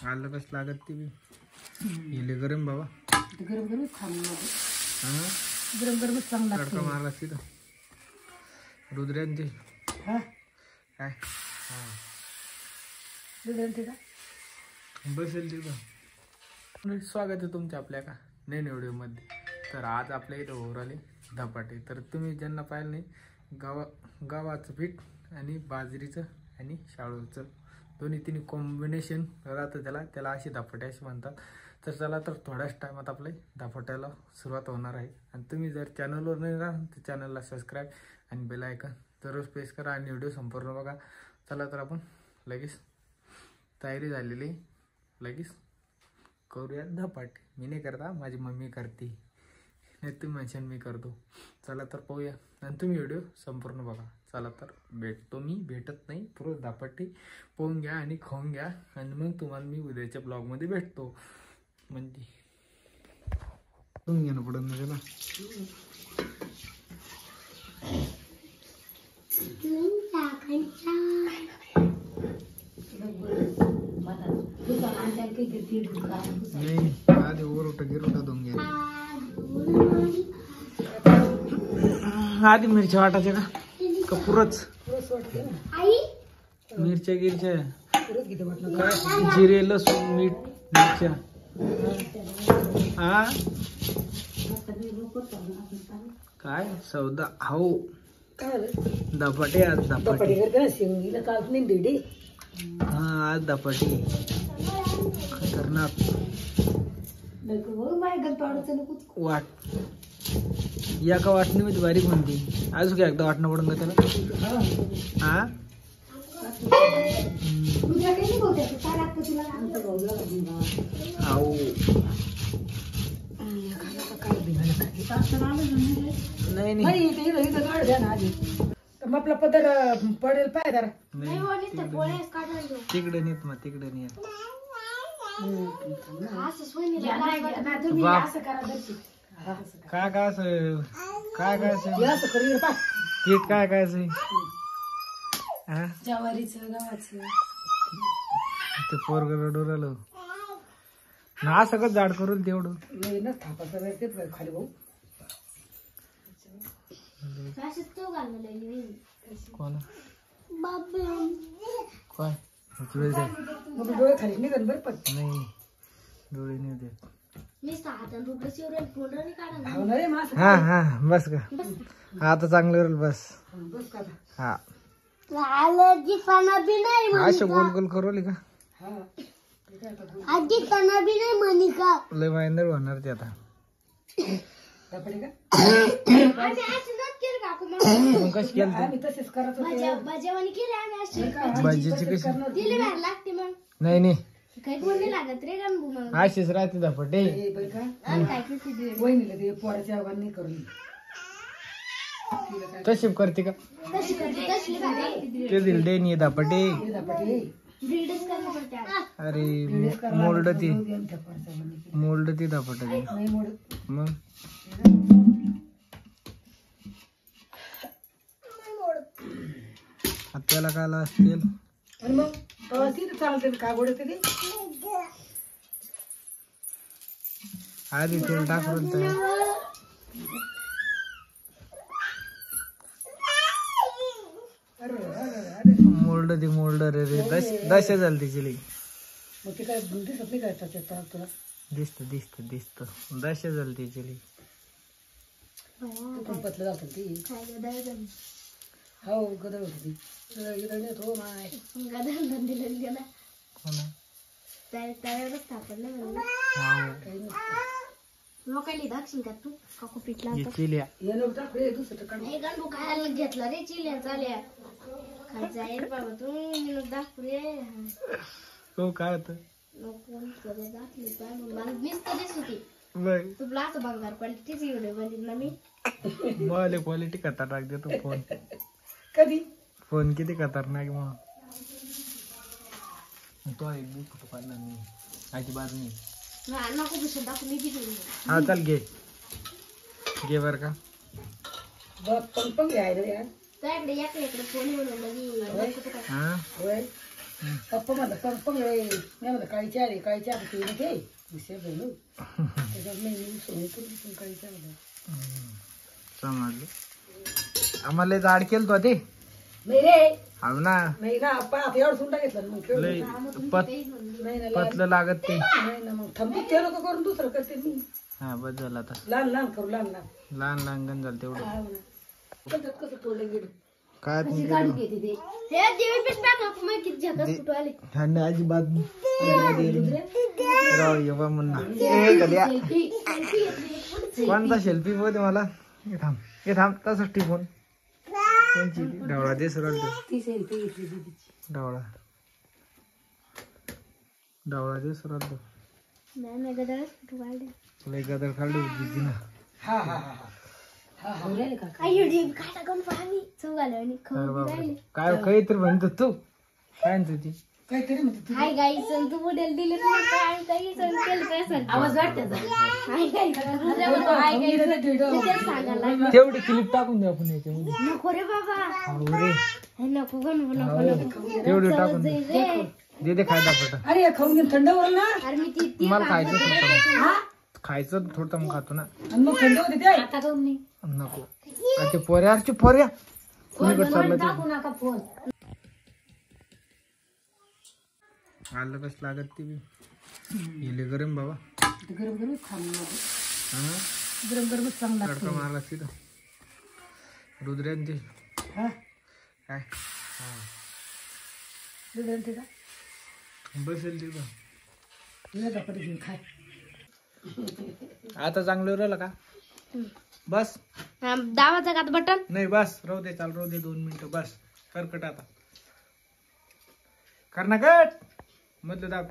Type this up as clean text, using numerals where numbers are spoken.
आलं कस लागत ती बी हिले गरम बाबा गरम गरम खाणं हां गरम गरम चांगला तडका मारला तिथं रुद्रांचे हां काय हां रुद्रांचे का बसेल तिथं स्वागत आहे तुमच्या आपल्या का नवीन व्हिडिओमध्ये. तर आज आपल्या इथं होऊ राहिले धपाटे. तर तुम्ही ज्यांना पाहिलं नाही गव्हाचं पीठ आणि बाजरीचं आणि शाळूचं दोन्ही तिन्ही कॉम्बिनेशन राहतं त्याला असे धपाटे असे म्हणतात. तर चला तर थोड्याच टायमात आपल्या धपाट्याला सुरुवात होणार आहे. आणि तुम्ही जर चॅनलवर नाही राहा तर चॅनलला सबस्क्राईब आणि बेल आयकॉन जरूर प्रेस करा आणि व्हिडिओ संपूर्ण बघा. चला तर आपण लगेच तयारी झालेली लगेच करूया धपाटे. मी नाही करता माझी मम्मी करते नाही तुम्ही म्हणशान मी करतो. चला तर पाहूया आणि तुम्ही व्हिडिओ संपूर्ण बघा. चला तर भेटतो मी भेटत नाही पूर्ण धपाटे पाहून घ्या आणि खाऊन घ्या आणि मग तुम्हाला मी उद्याच्या ब्लॉगमध्ये भेटतो. म्हणजे तुम्ही घेणं पडत ना त्याला नाही आधी ओरोटा गिरोटा दोन घ्या आधी मिरच्या वाटायच्या का पुरच मिरच्या गिरच्या काय जिरे लसूण मीठ मिरच्या हा काय सौदा हो धपाटे आज धपाटे हा आज धपाटे खतरनाक वाट या का वाटणीमध्ये बारीक म्हणते अजून काय एकदा वाटणं पडून का त्याला हा नाही नाही आपला पदर पडेल पाय जरा तिकडे नेत मग तिकडे नेत काय काय असं काय काय असं पीठ काय काय असं ज्वारीचं गव्हाचं ते पोरग रडवलं ना सगळं जाड करून तेवढं नाही ना थापा सगळं तेच खाली भाऊ कोण काय डोळे खाली निघत बरं पण नाही डोळे नाही देत हा हा बस का आता चांगलं होईल बस हा अशा गोल गोल करवली का लय मायंदर होणार ते आता कशी केली भाजीची कशी नाही नाही अशीच राहते धपाटे तशी करते का ते दिल डेनी धपाटे अरे मोल्ड ती धपाटे मग त्याला काय असतील आधी तेल टाकून मोल्ड रे दशा झाली तिची दिसत दशा झाली तिची हो गदळ होती लोकांनी दाखशील का तू काकू पिटला घेतला रे चिल्या चाल्या खायचा आहे बाबा तू मी दाखव रे हो काय होत दाखली मला मिस दिसत होती तुला असं बंगार क्वालिटीच व्हिडिओ बनली ना मी मला क्वालिटी खतरनाक देतो फोन कधी फोन किती खतरनाक मग तो एक बी फोटो काढणार नाही अजिबात नाही नको दुसरं दाखव मी किती हा चल घे बर का पण घ्यायला यार त्याकडे इकडे फोन बनवला हा पप्पा म्हणलं पण पण मी म्हणलं काळीची आली काळीची आली ते नके विषय बोलू त्याच्यात मी सोनी करून काळीची आली समजलं आम्हाला जाड केलं तो ते नाही रे हाव ना नाही ना आपण आता एवढं सुंडा घेतलं मग खेळ लय नाही ना पतलं लागत ते नाही ना मग थांबते ते लोक करून दुसरं करते मी हा बस झालं आता लहान लहान करू लहान लहान लहान लहान गण झालं तेवढं हा ना. कसं कसं तोडलं गेलं काय कशी काढून घेते ते हे दिवे पिस टाका मग किती झकास फुटू आले ह्यांनी अजिबात राव येवा म्हणा ए कध्या कोणता सेल्फी बोलते मला हे थांब तसंच टिपून कोणची ढवळा दे सरळ ती सेल्फी घेतली दीदीची ढवळा ढवळा दे सरळ नाही गदरच फुटू आले लय गदर काढली होती ना हा हा हा हा हा राहिले का आई एवढी काटा करून पाहावी चव घालव आणि खाऊ राहिले काय काहीतरी म्हणतो तू काय म्हणतो ती काहीतरी म्हणते हाय गाईस तू मॉडेल दिले काय काही केलं काय सांग आवाज वाटतं हाय गाईस हाय गाईस सांगायला तेवढी क्लिप टाकून दे आपण याच्यामध्ये नको रे बाबा अहो रे हे नको नको तेवढी टाकून दे दे खायला पटा अरे खाऊन घेऊन थंड होईल ना अरे मी ती मला खायचं थोडं हा खायचं थोडं मग खातो ना आणि मग थंड होते ते आता खाऊन नाही नको ते पोऱ्याची पोऱ्या कुणीकडे चाललं ते टाकू नका फोन आलं कस लागत ती गेले गरम बाबा गरम गरम खाऊन हा गरम गरमच चांगला तडका मारला तिथं रुद्र्यान ते हा काय हा दूध आणते का बसेल ते बा तुझ्या धपाटे घेऊन खाय आता चांगलं राहिलं का बस दावाचा का बटन नाही बस राहू दे चाल राहू दे 2 मिनिटं बस करकट आता कर ना कट मधलं दाब